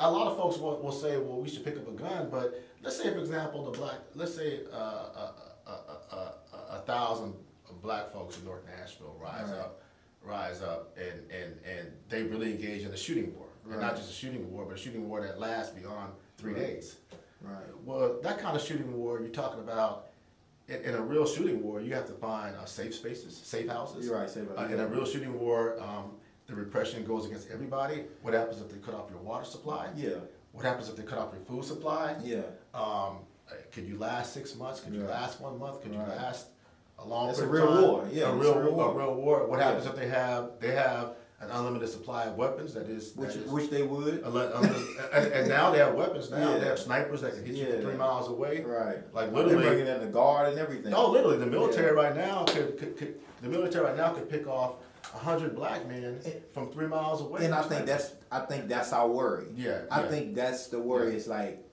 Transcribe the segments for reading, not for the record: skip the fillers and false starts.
a lot of folks will say, well, we should pick up a gun, but let's say, for example, let's say 1,000 black folks in North Nashville rise up, and they really engage in a shooting war, and not just a shooting war, but a shooting war that lasts beyond 3 days. Right. Well, that kind of shooting war you're talking about. In a real shooting war, you have to find safe spaces, safe houses. You're right, safe houses. In a real shooting war, the repression goes against everybody. What happens if they cut off your water supply? Yeah. What happens if they cut off your food supply? Yeah. Could you last 6 months? Could you last 1 month? Could you Right. last a long It's period a real of time? war. Yeah, a it's real a real war. war. What happens if they have an unlimited supply of weapons? Which they would. And now they have weapons. Now Yeah. they have snipers that can hit you Yeah. from 3 miles away. Right. Like They're literally. bringing in the guard and everything. Oh, literally, the military right now could pick off 100 black men from 3 miles away. And I think that's our worry. Yeah, I yeah. think that's the worry. It's like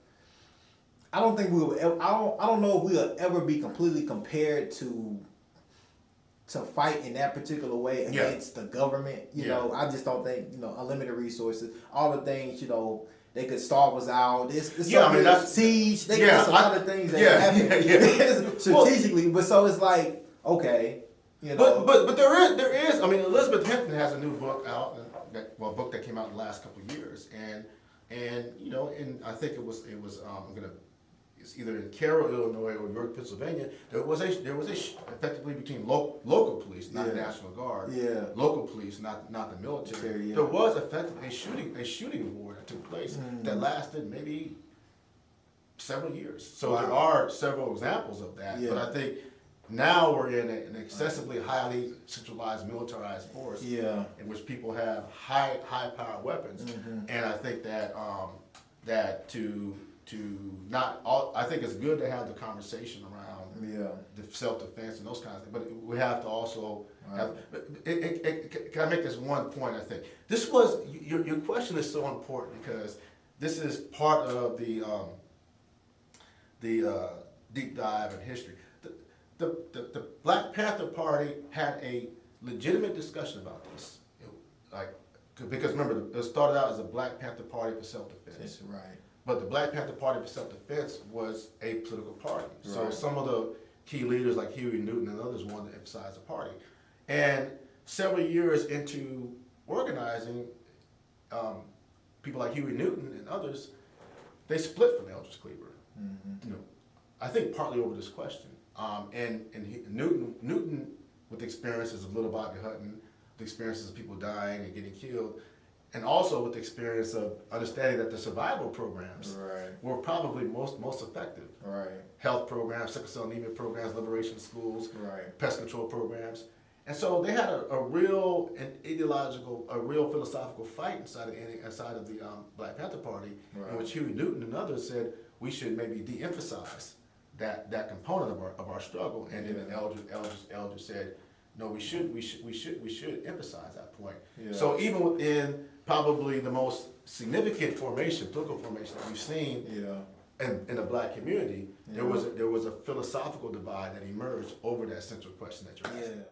I don't think we will. I don't know if we'll ever be completely compared to fight in that particular way against the government. You know, I just don't think unlimited resources, all the things they could starve us out. It's that's siege. There's a lot of things that happen strategically. But so it's like okay. But there is. I mean, Elizabeth Hinton has a new book out, a book that came out in the last couple of years, and I think it's either in Carroll, Illinois, or York, Pennsylvania. There was effectively between local police, not National Guard, local police, not the military. There was effectively a shooting war that took place that lasted maybe several years. So there are several examples of that, but I think. Now we're in an excessively highly centralized militarized force in which people have high power weapons, and I think that I think it's good to have the conversation around the self-defense and those kinds of things, but we have to also have. Can I make this one point? I think this was your question is so important because this is part of the deep dive in history. The Black Panther Party had a legitimate discussion about this, because remember, it started out as a Black Panther Party for self-defense. That's right. But the Black Panther Party for self-defense was a political party. Right. So some of the key leaders like Huey Newton and others wanted to emphasize the party. And several years into organizing, people like Huey Newton and others, they split from Eldridge Cleaver. I think partly over this question. Newton, with the experiences of Little Bobby Hutton, the experiences of people dying and getting killed, and also with the experience of understanding that the survival programs were probably most effective. Right. Health programs, sickle cell anemia programs, liberation schools, Right. pest control programs. And so they had a real philosophical fight inside of the Black Panther Party, in which Huey Newton and others said we should maybe de-emphasize that component of our struggle, and then Eldridge said, no, we should emphasize that point. Yeah. So even within probably the most significant political formation that we've seen in the black community, there was a philosophical divide that emerged over that central question that you're asking.